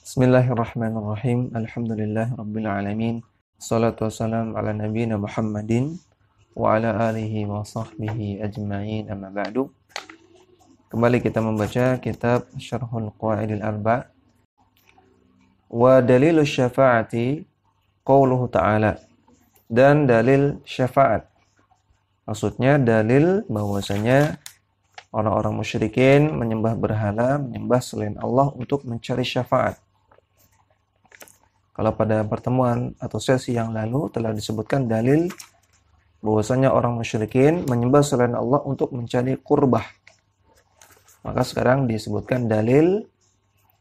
Bismillahirrahmanirrahim. Alhamdulillahirabbil alamin. Shalatu wassalamu ala nabiyyina Muhammadin wa ala alihi wa sahbihi ajma'in. Amma ba'du. Kembali kita membaca kitab Syarhul Qawaidil Arba'. Wa dalilus syafa'ati qauluhu ta'ala. Dan dalil syafaat. Maksudnya dalil bahwasanya orang-orang musyrikin menyembah berhala, menyembah selain Allah untuk mencari syafaat. Kalau pada pertemuan atau sesi yang lalu telah disebutkan dalil bahwasanya orang musyrikin menyembah selain Allah untuk mencari qurbah. Maka sekarang disebutkan dalil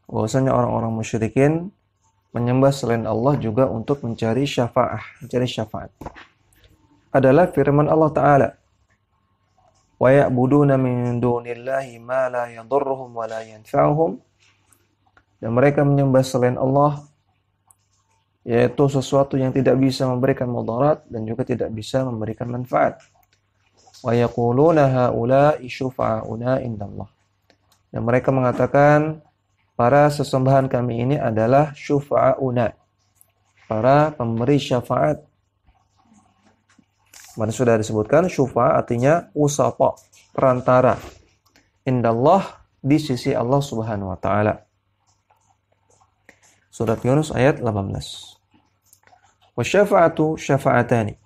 bahwasanya orang-orang musyrikin menyembah selain Allah juga untuk mencari syafaat. Adalah firman Allah Ta'ala. Wa ya'buduna min dunillahi ma la yadurruhum wa la yanfa'uhum. Dan mereka menyembah selain Allah, yaitu sesuatu yang tidak bisa memberikan mudarat dan juga tidak bisa memberikan manfaat. Wa yaquluna haula'i syufa'auna indallah. Dan mereka mengatakan para sesembahan kami ini adalah syufa'auna, para pemberi syafaat. Mana sudah disebutkan syufa' artinya usata, perantara. Indallah, di sisi Allah Subhanahu wa taala. Surat Yunus ayat 18. Wasyafa'atu syafa'atani.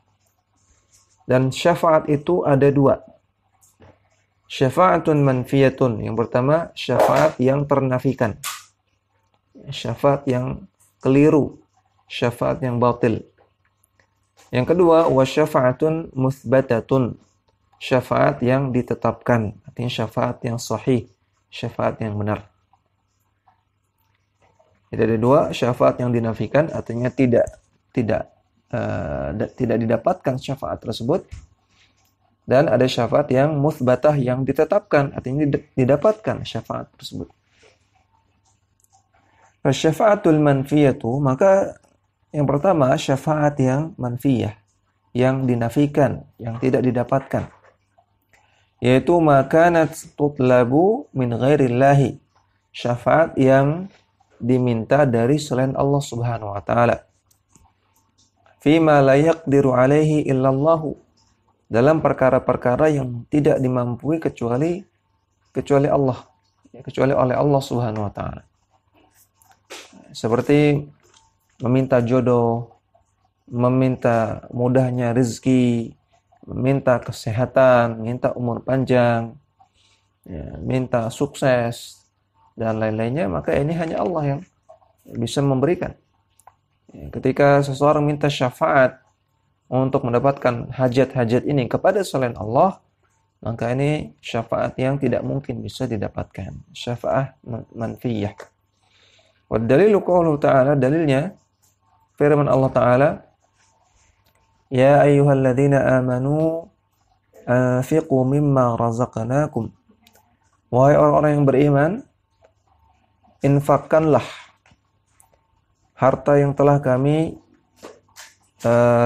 Dan syafaat itu ada dua. Syafa'atun manfiyatun. Yang pertama, syafaat yang ternafikan. Syafaat yang keliru. Syafaat yang batil. Yang kedua, wasyafa'atun muthbatatun. Syafaat yang ditetapkan. Artinya syafaat yang sahih. Syafaat yang benar. Jadi ada dua, syafaat yang dinafikan artinya tidak didapatkan syafaat tersebut, dan ada syafaat yang muthbatah yang ditetapkan artinya didapatkan syafaat tersebut. Syafaatul manfiyatu, maka yang pertama syafaat yang manfiyah, yang dinafikan, yang tidak didapatkan, yaitu makanat tutlabu min ghairillahi, syafaat yang diminta dari selain Allah Subhanahu wa taala. Fima la yaqdiru alaihi illallahu, dalam perkara-perkara yang tidak dimampui kecuali Allah, kecuali oleh Allah Subhanahu wa taala. Seperti meminta jodoh, meminta mudahnya rezeki, meminta kesehatan, minta umur panjang, minta sukses dan lain-lainnya, maka ini hanya Allah yang bisa memberikan. Ketika seseorang minta syafaat untuk mendapatkan hajat-hajat ini kepada selain Allah, maka ini syafaat yang tidak mungkin bisa didapatkan. Syafaat manfiyah. Wa dalilu qauluhu ta'ala, dalilnya firman Allah Ta'ala, ya ayyuhalladzina amanu anfiqu mimma razaqnakum. Wahai orang-orang yang beriman, infakkanlah harta yang telah kami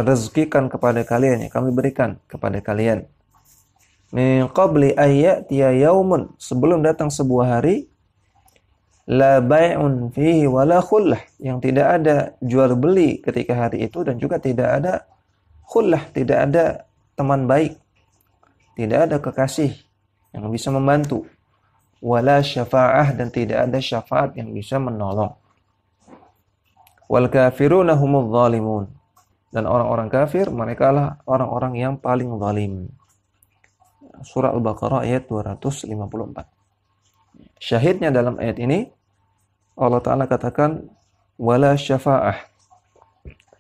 rezekikan kepada kalian, yang kami berikan kepada kalian. Min qabli ayyatiya yaumun, sebelum datang sebuah hari, la bai'un fihi wala khullah, yang tidak ada jual beli ketika hari itu, dan juga tidak ada khullah, tidak ada teman baik, tidak ada kekasih yang bisa membantu, wala syafa'ah, dan tidak ada syafaat yang bisa menolong. Wal kafiruna humudz zalimun, dan orang-orang kafir mereka lah orang-orang yang paling zalim. Surah Al-Baqarah ayat 254. Syahidnya dalam ayat ini Allah Ta'ala katakan wala syafa'ah,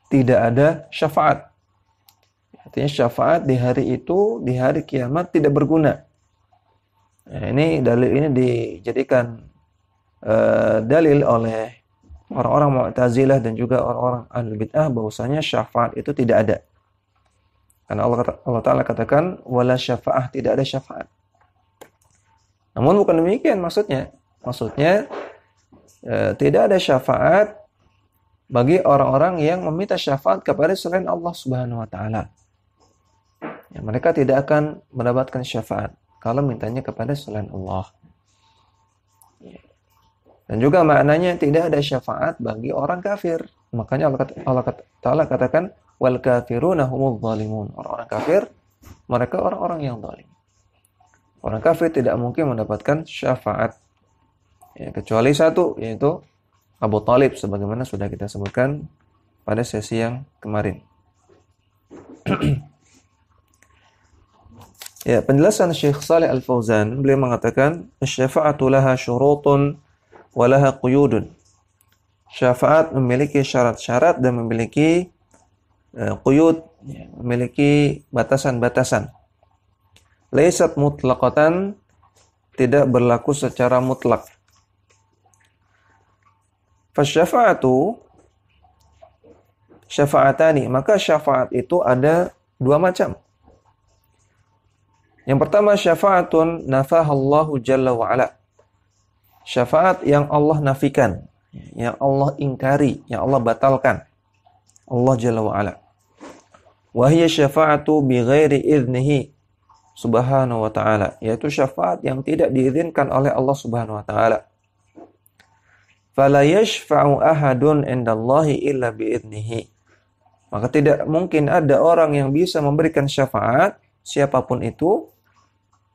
tidak ada syafaat. Artinya syafaat di hari itu, di hari kiamat tidak berguna. Ini dalil ini dijadikan dalil oleh orang-orang Mu'tazilah dan juga orang-orang Ahlul Bid'ah bahwasanya syafaat itu tidak ada. Karena Allah Ta'ala katakan wala syafa'ah, tidak ada syafaat. Namun bukan demikian maksudnya. Maksudnya tidak ada syafaat bagi orang-orang yang meminta syafaat kepada selain Allah Subhanahu wa taala. Ya, mereka tidak akan mendapatkan syafaat kalau mintanya kepada selain Allah. Dan juga maknanya tidak ada syafaat bagi orang kafir. Makanya Allah Ta'ala katakan wal kafiruna humudz zalimun. Orang-orang kafir mereka orang-orang yang zalim. Orang kafir tidak mungkin mendapatkan syafaat. Ya, kecuali satu, yaitu Abu Talib, sebagaimana sudah kita sebutkan pada sesi yang kemarin. Ya, penjelasan Syekh Shalih Al-Fauzan, beliau mengatakan asy-syafa'atu laha syurutun wa laha quyudun. Syafaat memiliki syarat-syarat dan memiliki quyud, ya, memiliki batasan-batasan. Laisat mutlaqatan, tidak berlaku secara mutlak. Fasyafa'atu syafa'atani, maka syafaat itu ada dua macam. Yang pertama syafa'atun nafahallahu jalla wa ala. Syafaat yang Allah nafikan, yang Allah ingkari, yang Allah batalkan. Allah jalla wa ala. Wa hiya syafa'atu bighairi idnihi subhanahu wa ta'ala, yaitu syafaat yang tidak diizinkan oleh Allah subhanahu wa ta'ala. Fala yashfa'u ahadun indallahi illa biidnihi. Maka tidak mungkin ada orang yang bisa memberikan syafaat, siapapun itu,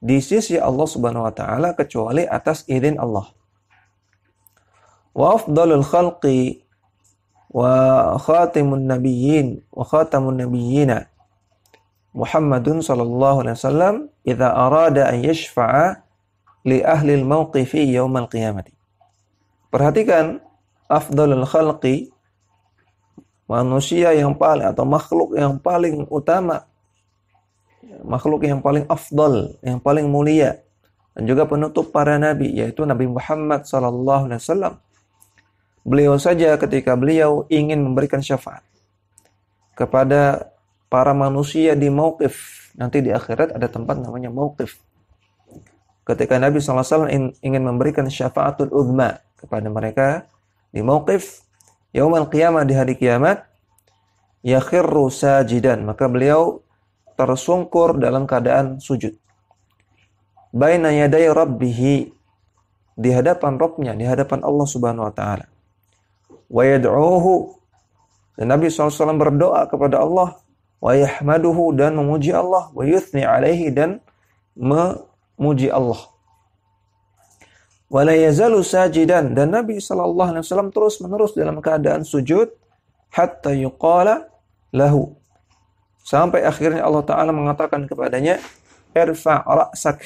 di sisi Allah subhanahu wa ta'ala kecuali atas izin Allah. Wa afdalul khalqi wa khatamun nabiyyin wa khatamun nabiyyina Muhammadun sallallahu alaihi wasallam idza arada an yashfa'a li ahli al-mawqifi yaumal qiyamati. Perhatikan, afdalul khalqi, manusia yang paling atau makhluk yang paling utama, makhluk yang paling afdal, yang paling mulia, dan juga penutup para nabi, yaitu Nabi Muhammad sallallahu alaihi wasallam. Beliau saja ketika beliau ingin memberikan syafaat kepada para manusia di mauqif, nanti di akhirat ada tempat namanya mauqif. Ketika Nabi sallallahu alaihi wasallam ingin memberikan syafaatul uzma kepada mereka di mauqif yaumul qiyamah, di hari kiamat, yakhirru sajidan, maka beliau tersungkur dalam keadaan sujud. Baina yaday rabbih, di hadapan Rabbnya, di hadapan Allah Subhanahu wa taala. Wa yad'uhu, dan Nabi SAW berdoa kepada Allah, wa yahmaduhu, dan memuji Allah, wa yuthni alaihi, dan memuji Allah. Wa la yazalu sajidan, dan Nabi SAW terus-menerus dalam keadaan sujud hatta yuqala lahu, sampai akhirnya Allah Ta'ala mengatakan kepadanya, irfa' ra'sak,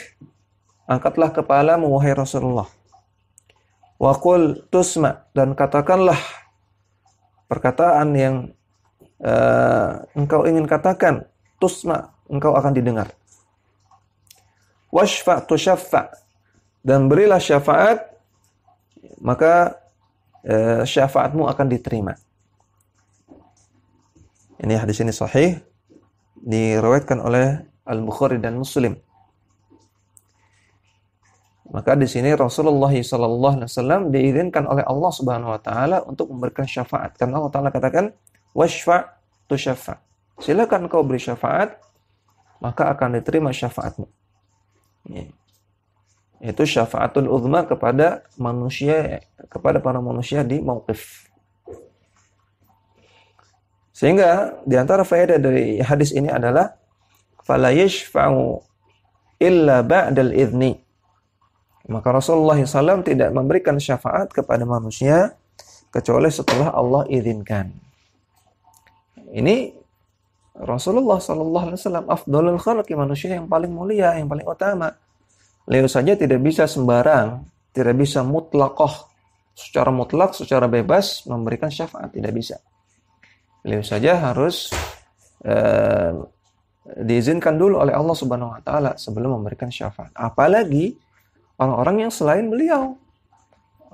angkatlah kepalamu wahai Rasulullah. Wa qul tusma, dan katakanlah perkataan yang engkau ingin katakan, tusma, engkau akan didengar. Washfa' tushaffa', dan berilah syafaat, maka syafaatmu akan diterima. Ini hadis ini sahih, diriwayatkan oleh Al-Bukhari dan Muslim. Maka di sini Rasulullah SAW diizinkan oleh Allah Subhanahu wa taala untuk memberikan syafaat. Karena Allah Taala katakan, washfa' tushaffa'. Silakan kau beri syafaat, maka akan diterima syafaatmu. Itu syafaatul uzma kepada manusia, kepada para manusia di mauqif. Sehingga di antara faedah dari hadis ini adalah fala yashfa'u illa ba'dal idzni. Maka Rasulullah SAW tidak memberikan syafaat kepada manusia kecuali setelah Allah izinkan. Ini Rasulullah SAW afdalul khalqi, manusia yang paling mulia, yang paling utama. Beliau saja tidak bisa sembarang, tidak bisa mutlaqah, secara mutlak, secara bebas memberikan syafaat, tidak bisa. Beliau saja harus diizinkan dulu oleh Allah Subhanahu wa taala sebelum memberikan syafaat. Apalagi orang-orang yang selain beliau.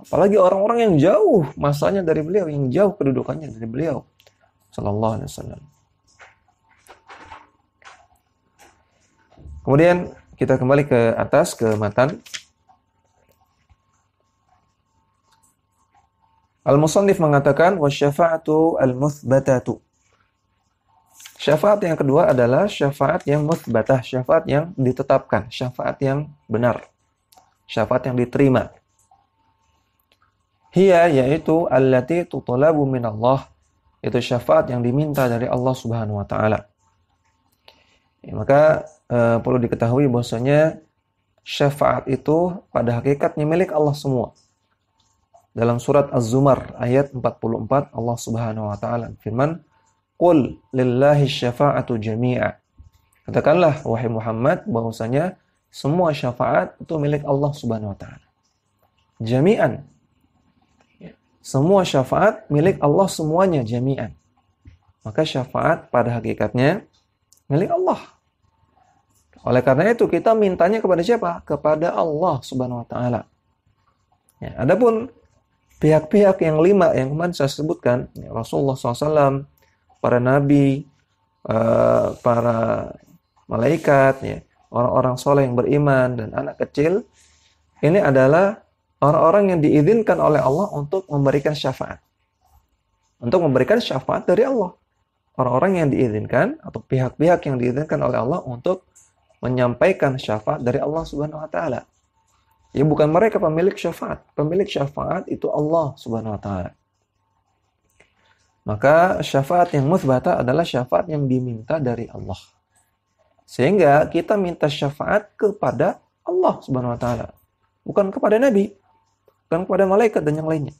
Apalagi orang-orang yang jauh masanya dari beliau, yang jauh kedudukannya dari beliau sallallahu alaihi wasallam. Kemudian kita kembali ke atas, ke matan. Al-Musannif mengatakan wasyafa'atu al-muthbatatu. Syafaat yang kedua adalah syafaat yang muthbatah, syafaat yang ditetapkan, syafaat yang benar, syafaat yang diterima. Hiya yaitu allati tutlabu minallah, itu syafaat yang diminta dari Allah Subhanahu wa taala. Ya, maka perlu diketahui bahwasanya syafaat itu pada hakikatnya milik Allah semua. Dalam surat Az-Zumar ayat 44 Allah Subhanahu wa taala firman, "Qul lillahi syafa'atu jami'a." Katakanlah wahai Muhammad bahwasanya semua syafaat itu milik Allah Subhanahu wa taala. Jami'an. Semua syafaat milik Allah semuanya jami'an. Maka syafaat pada hakikatnya milik Allah. Oleh karena itu kita mintanya kepada siapa? Kepada Allah Subhanahu wa taala. Ya, adapun pihak-pihak yang 5 yang kemarin saya sebutkan, ya, Rasulullah SAW, para nabi, para malaikat, ya, orang-orang soleh yang beriman dan anak kecil, ini adalah orang-orang yang diizinkan oleh Allah untuk memberikan syafaat. Untuk memberikan syafaat dari Allah. Orang-orang yang diizinkan atau pihak-pihak yang diizinkan oleh Allah untuk menyampaikan syafaat dari Allah Subhanahu wa taala. Ya, bukan mereka pemilik syafaat. Pemilik syafaat itu Allah Subhanahu wa taala. Maka syafaat yang mutsbata adalah syafaat yang diminta dari Allah. Sehingga kita minta syafaat kepada Allah Subhanahu wa taala, bukan kepada nabi, bukan kepada malaikat dan yang lainnya.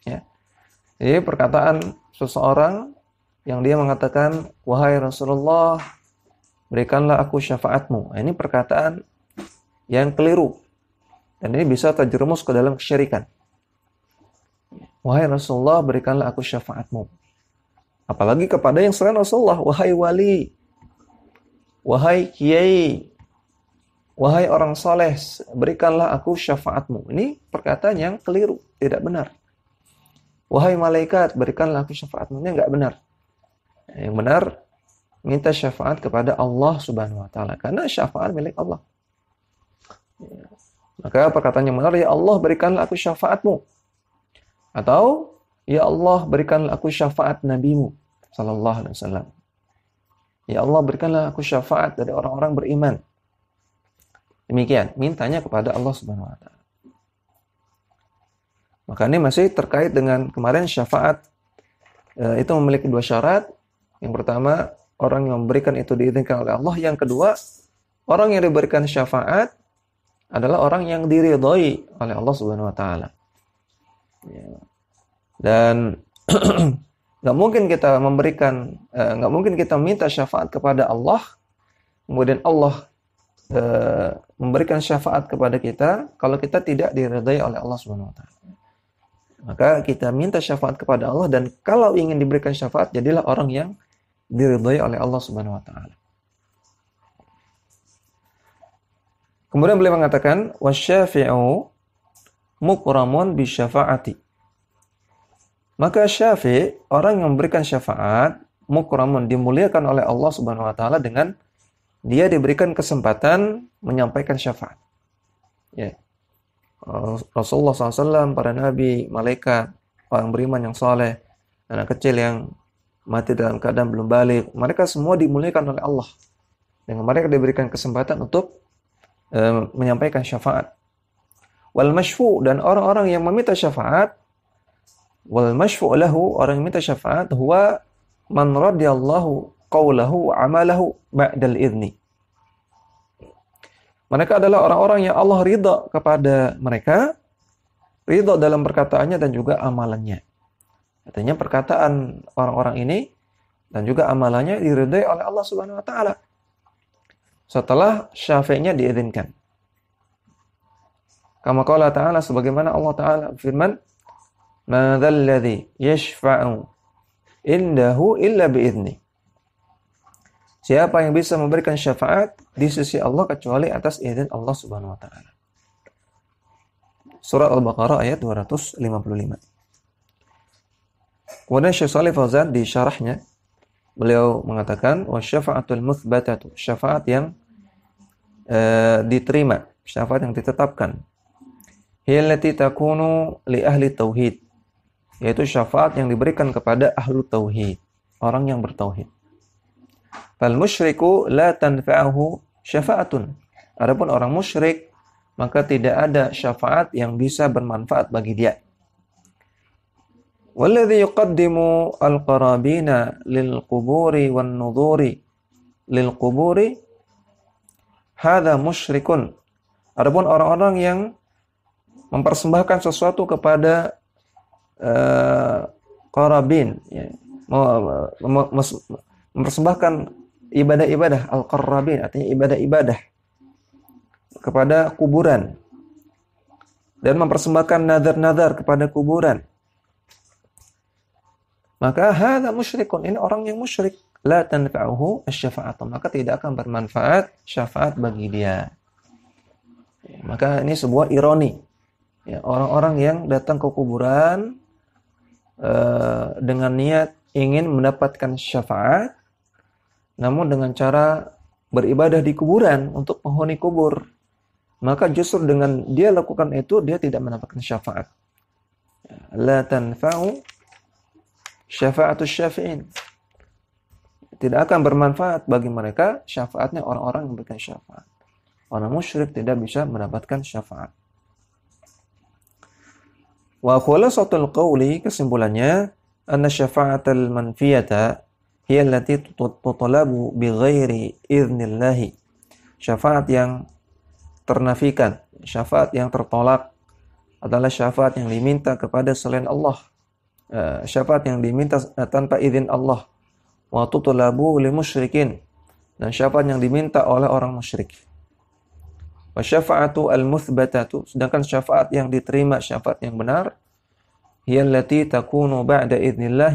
Ya. Jadi perkataan seseorang yang dia mengatakan, "Wahai Rasulullah, berikanlah aku syafaatmu." Ini perkataan yang keliru. Dan ini bisa terjerumus ke dalam kesyirikan. Wahai Rasulullah, berikanlah aku syafaatmu. Apalagi kepada yang selain Rasulullah. Wahai wali, wahai kiai, wahai orang soleh, berikanlah aku syafaatmu. Ini perkataan yang keliru, tidak benar. Wahai malaikat, berikanlah aku syafaatmu. Ini enggak benar. Yang benar, minta syafaat kepada Allah Subhanahu wa taala. Karena syafaat milik Allah. Maka perkataan yang benar, ya Allah berikanlah aku syafaatmu. Atau, ya Allah berikanlah aku syafaat nabimu sallallahu alaihi wasallam. Ya Allah berikanlah aku syafaat dari orang-orang beriman. Demikian, mintanya kepada Allah Subhanahu wa taala. Maka ini masih terkait dengan kemarin syafaat itu memiliki 2 syarat. Yang pertama, orang yang memberikan itu diizinkan oleh Allah. Yang kedua, orang yang diberikan syafaat adalah orang yang diridhai oleh Allah Subhanahu wa taala. Ya. Dan nggak mungkin kita nggak mungkin kita minta syafaat kepada Allah, kemudian Allah memberikan syafaat kepada kita kalau kita tidak diridhai oleh Allah Subhanahu wa taala. Maka kita minta syafaat kepada Allah, dan kalau ingin diberikan syafaat, jadilah orang yang diridhai oleh Allah Subhanahu wa taala. Kemudian beliau mengatakan, wasyafi'u mukramun bisyafa'ati. Maka syafi', orang yang memberikan syafaat, mukramun, dimuliakan oleh Allah Subhanahu wa taala dengan dia diberikan kesempatan menyampaikan syafaat. Ya. Rasulullah SAW, para nabi, malaikat, orang beriman yang saleh, anak kecil yang mati dalam keadaan belum balik, mereka semua dimuliakan oleh Allah. Dengan mereka diberikan kesempatan untuk menyampaikan syafaat. Wal masyfu', dan orang-orang yang meminta syafaat, wal masyfu' lahu, orang yang minta syafaat, huwa man radiyallahu qawlahu wa amalahu ba'dal idzni. Mereka adalah orang-orang yang Allah ridha kepada mereka, ridha dalam perkataannya dan juga amalannya. Artinya perkataan orang-orang ini dan juga amalannya diridhai oleh Allah Subhanahu wa taala setelah syafi'nya diizinkan. Kama qala ta'ala, sebagaimana Allah Ta'ala firman, "Ma dzal ladzi yashfa'u indahu illa bi'idznih." Siapa yang bisa memberikan syafaat di sisi Allah kecuali atas izin Allah Subhanahu wa taala. Surah Al-Baqarah ayat 255. Kemudian Syekh Shalih Fauzan di syarahnya, beliau mengatakan, wasyafa'atul mutsbatatu, syafaat yang diterima, syafaat yang ditetapkan. Hiyallati takunu li ahli tauhid, yaitu syafaat yang diberikan kepada ahlu tauhid, orang yang bertauhid. Fal musyriku la tanfa'uhu syafa'atun. Adapun orang musyrik, maka tidak ada syafaat yang bisa bermanfaat bagi dia. Walladzi yuqaddimu al-qarabina lil quburi wan nudhuri lil quburi hadza musyrikun. Adapun orang-orang yang mempersembahkan sesuatu kepada qarabin, ya, mempersembahkan ibadah-ibadah al-qarabin, artinya ibadah-ibadah kepada kuburan, dan mempersembahkan nazar-nazar kepada kuburan, maka hadza musyrikun, ini orang yang musyrik. La tanfa'uhu asy-syafa'atu, maka tidak akan bermanfaat syafaat bagi dia. Ya, maka ini sebuah ironi. Ya, orang-orang yang datang ke kuburan dengan niat ingin mendapatkan syafaat, namun dengan cara beribadah di kuburan untuk penghuni kubur, maka justru dengan dia lakukan itu, dia tidak mendapatkan syafaat. La tanfa'u syafa'atus syafi'in. Tidak akan bermanfaat bagi mereka syafaatnya orang-orang yang memberikan syafaat. Orang musyrik tidak bisa mendapatkan syafaat. Wa khulasatul qawli, kesimpulannya, anna syafa'atal manfiyata hiya allati tutlabu bighairi idznillah. Syafaat yang ternafikan, syafaat yang tertolak adalah syafaat yang diminta kepada selain Allah. Syafaat yang diminta tanpa izin Allah. Wa tutlabu lil musyrikin, dan syafaat yang diminta oleh orang musyrik. Wa syafa'atu al-muthbatatu, sedangkan syafaat yang diterima, syafaat yang benar, hiya allati takunu ba'da idznillah,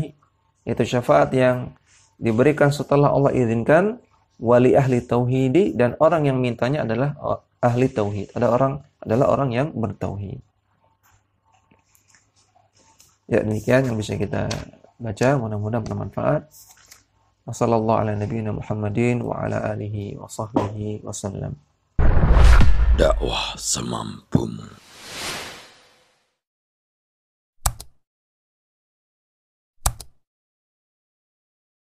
itu syafaat yang diberikan setelah Allah izinkan, wali ahli tauhidi, dan orang yang mintanya adalah ahli tauhid, adalah orang yang bertauhid. Ya, demikian yang bisa kita baca, mudah-mudahan bermanfaat. Wassallallahu ala nabiyyina Muhammadin wa ala alihi wa sahbihi wasallam. Dakwah semampumu.